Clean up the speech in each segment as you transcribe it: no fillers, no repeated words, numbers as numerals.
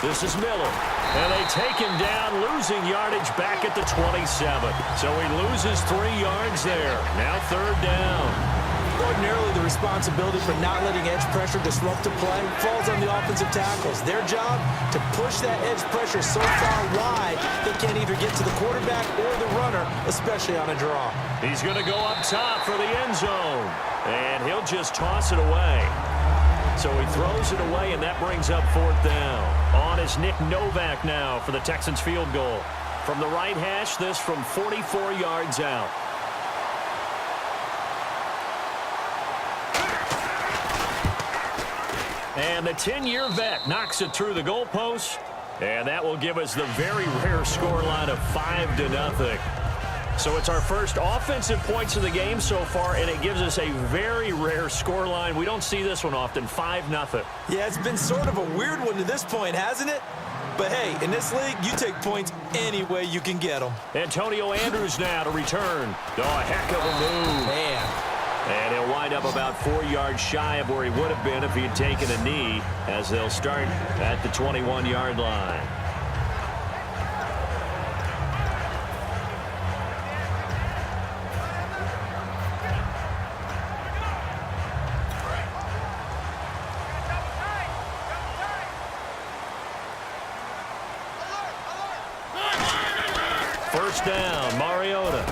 This is Miller. And they take him down, losing yardage back at the 27. So he loses 3 yards there. Now 3rd down. Ordinarily, the responsibility for not letting edge pressure disrupt the play falls on the offensive tackles. Their job, to push that edge pressure so far wide they can't either get to the quarterback or the runner, especially on a draw. He's going to go up top for the end zone. And he'll just toss it away. So he throws it away, and that brings up 4th down. On is Nick Novak now for the Texans field goal. From the right hash, this from 44 yards out. And the 10-year vet knocks it through the goalpost. And that will give us the very rare scoreline of 5-0. So it's our first offensive points of the game so far, and it gives us a very rare scoreline. We don't see this one often, 5-0. Yeah, it's been sort of a weird one to this point, hasn't it? But hey, in this league, you take points any way you can get them. Antonio Andrews now to return. Oh, a heck of a move. Man. And he'll wind up about 4 yards shy of where he would have been if he had taken a knee, as they'll start at the 21-yard line. First down, Mariota.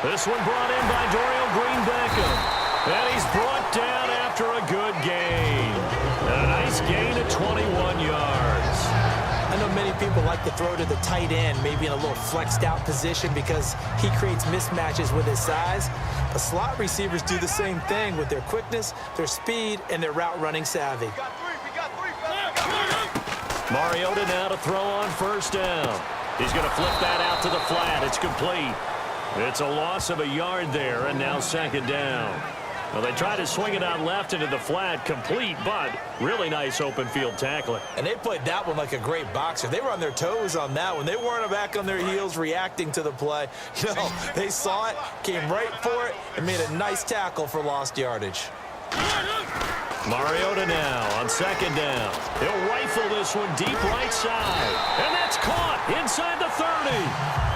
This one brought in by Dorial Green-Beckham. And he's brought down after a good gain. And a nice gain of 21 yards. I know many people like to throw to the tight end, maybe in a little flexed out position because he creates mismatches with his size. But slot receivers do the same thing with their quickness, their speed, and their route running savvy. Mariota now to throw on first down. He's going to flip that out to the flat. It's complete. It's a loss of a yard there, and now 2nd down. Well, they try to swing it out left into the flat, complete, but really nice open field tackling. And they played that one like a great boxer. They were on their toes on that one. They weren't back on their heels reacting to the play. No, they saw it, came right for it, and made a nice tackle for lost yardage. Mariota now on 2nd down. He'll rifle this one deep right side. And that's caught inside the 30.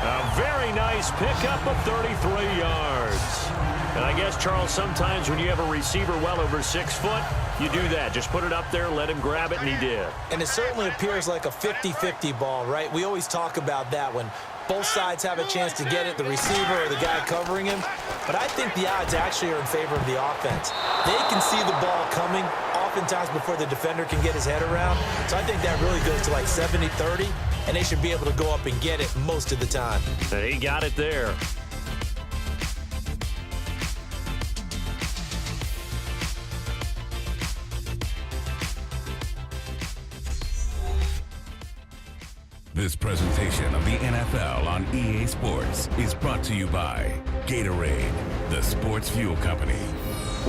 A very nice pickup of 33 yards. And I guess, Charles, sometimes when you have a receiver well over 6 foot, you do that. Just put it up there, let him grab it, and he did. And it certainly appears like a 50-50 ball, right? We always talk about that when both sides have a chance to get it, the receiver or the guy covering him. But I think the odds actually are in favor of the offense. They can see the ball coming oftentimes before the defender can get his head around. So I think that really goes to like 70-30, and they should be able to go up and get it most of the time. He got it there. This presentation of the NFL on EA Sports is brought to you by Gatorade, the sports fuel company.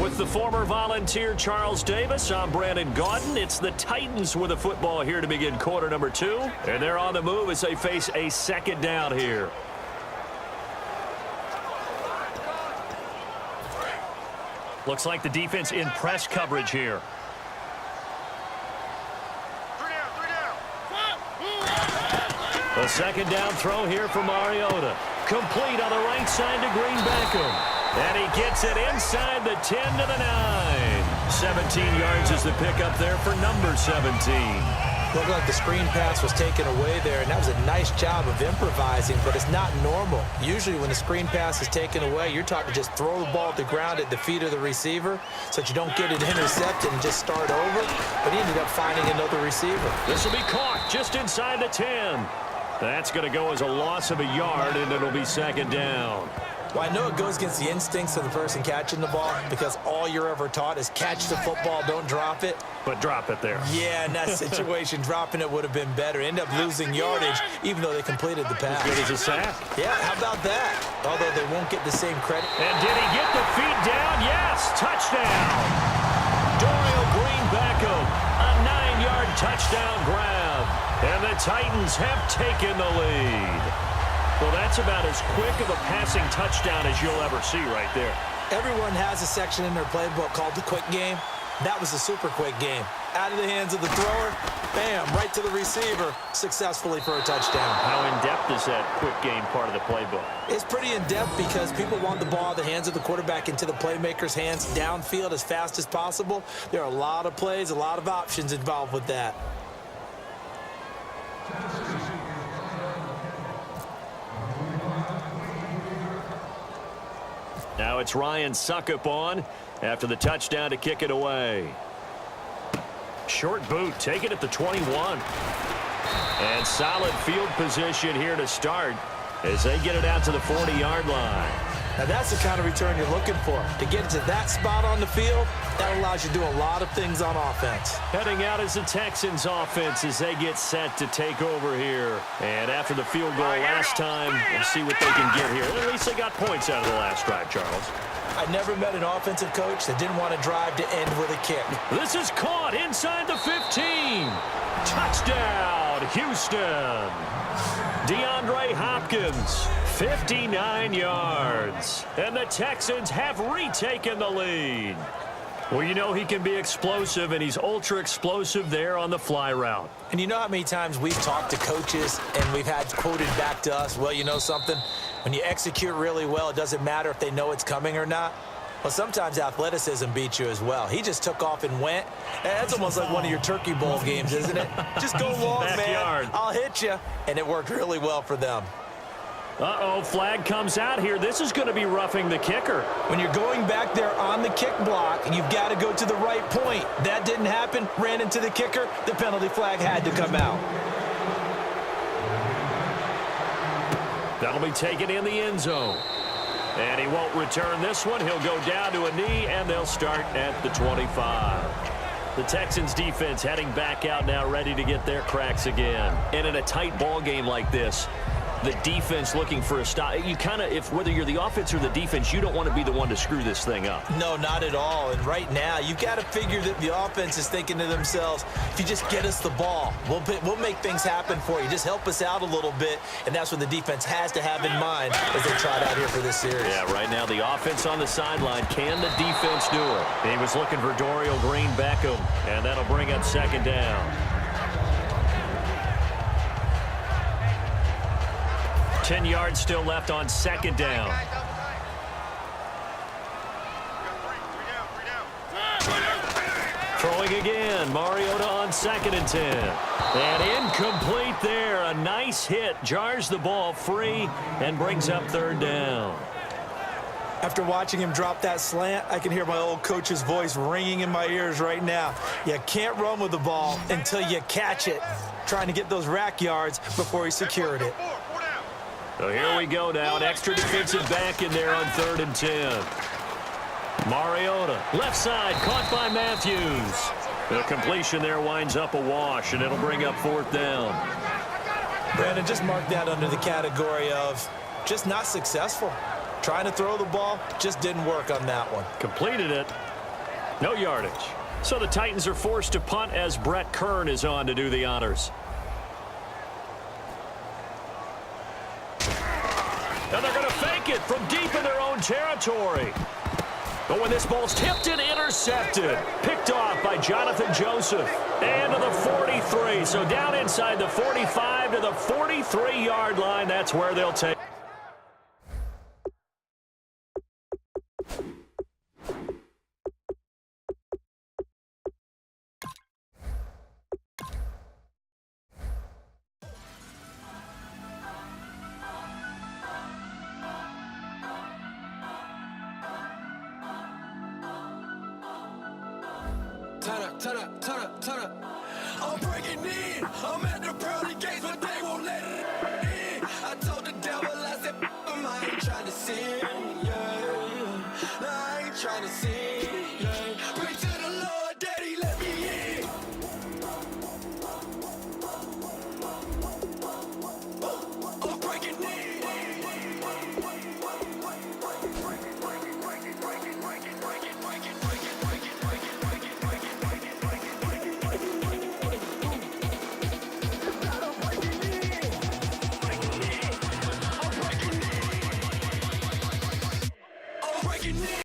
With the former Volunteer Charles Davis, I'm Brandon Gaudin. It's the Titans with the football here to begin quarter number 2. And they're on the move as they face a 2nd down here. Looks like the defense in press coverage here. A 2nd down throw here for Mariota. Complete on the right side to Green-Beckham. And he gets it inside the 10 to the 9. 17 yards is the pickup there for number 17. Looked like the screen pass was taken away there, and that was a nice job of improvising, but it's not normal. Usually when the screen pass is taken away, you're taught to just throw the ball at the ground at the feet of the receiver so that you don't get it intercepted and just start over. But he ended up finding another receiver. This will be caught just inside the 10. That's going to go as a loss of a yard, and it'll be 2nd down. Well, I know it goes against the instincts of the person catching the ball because all you're ever taught is catch the football, don't drop it. But drop it there. Yeah, in that situation, dropping it would have been better. End up losing yardage, even though they completed the pass. As good as a sack. Yeah, how about that? Although they won't get the same credit. And did he get the feet down? Yes, touchdown. Dorial Green-Beckham, a 9-yard touchdown grab. And the Titans have taken the lead. Well, that's about as quick of a passing touchdown as you'll ever see right there. Everyone has a section in their playbook called the quick game. That was a super quick game. Out of the hands of the thrower, bam, right to the receiver, successfully for a touchdown. How in-depth is that quick game part of the playbook? It's pretty in-depth because people want the ball out of the hands of the quarterback into the playmaker's hands downfield as fast as possible. There are a lot of plays, a lot of options involved with that. Now it's Ryan Suckup on after the touchdown to kick it away. Short boot, take it at the 21. And solid field position here to start as they get it out to the 40-yard line. Now that's the kind of return you're looking for. To get to that spot on the field, that allows you to do a lot of things on offense. Heading out is the Texans offense as they get set to take over here. And after the field goal last time, we'll see what they can get here. At least they got points out of the last drive, Charles. I never met an offensive coach that didn't want to drive to end with a kick. This is caught inside the 15. Touchdown, Houston. DeAndre Hopkins, 59 yards. And the Texans have retaken the lead. Well, you know he can be explosive, and he's ultra-explosive there on the fly route. And you know how many times we've talked to coaches and we've had quoted back to us, well, you know something? When you execute really well, it doesn't matter if they know it's coming or not. Well, sometimes athleticism beats you as well. He just took off and went. That's almost like one of your Turkey Bowl games, isn't it? Just go long, man. I'll hit you. And it worked really well for them. Uh-oh, flag comes out here. This is going to be roughing the kicker. When you're going back there on the kick block, you've got to go to the right point. That didn't happen. Ran into the kicker. The penalty flag had to come out. That'll be taken in the end zone. And he won't return this one. He'll go down to a knee, and they'll start at the 25. The Texans defense heading back out now, ready to get their cracks again. And in a tight ball game like this, the defense looking for a stop. You kind of, whether you're the offense or the defense, you don't want to be the one to screw this thing up. No, not at all. And right now, you've got to figure that the offense is thinking to themselves, if you just get us the ball, we'll make things happen for you. Just help us out a little bit. And that's what the defense has to have in mind as they trot out here for this series. Yeah, right now, the offense on the sideline. Can the defense do it? He was looking for Dorial Green-Beckham, and that'll bring up second down. 10 yards still left on second down. Throwing again. Mariota on 2nd and 10. And incomplete there. A nice hit. Jars the ball free and brings up 3rd down. After watching him drop that slant, I can hear my old coach's voice ringing in my ears right now. You can't run with the ball until you catch it. Trying to get those rack yards before he secured it. So here we go now. An extra defensive back in there on 3rd and 10. Mariota, left side, caught by Matthews. The completion there winds up a wash, and it'll bring up 4th down. Brandon, just mark that under the category of just not successful. Trying to throw the ball, just didn't work on that one. Completed it. No yardage. So the Titans are forced to punt as Brett Kern is on to do the honors. And they're going to fake it from deep in their own territory. But when this ball's tipped and intercepted, picked off by Jonathan Joseph. And to the 43. So down inside the 45 to the 43-yard line. That's where they'll take. Turn up. I'm breaking in. I'm at the pearly gates, but they won't let it in. I told the devil, I said, I ain't trying to sin, yeah. No, I ain't trying to sin.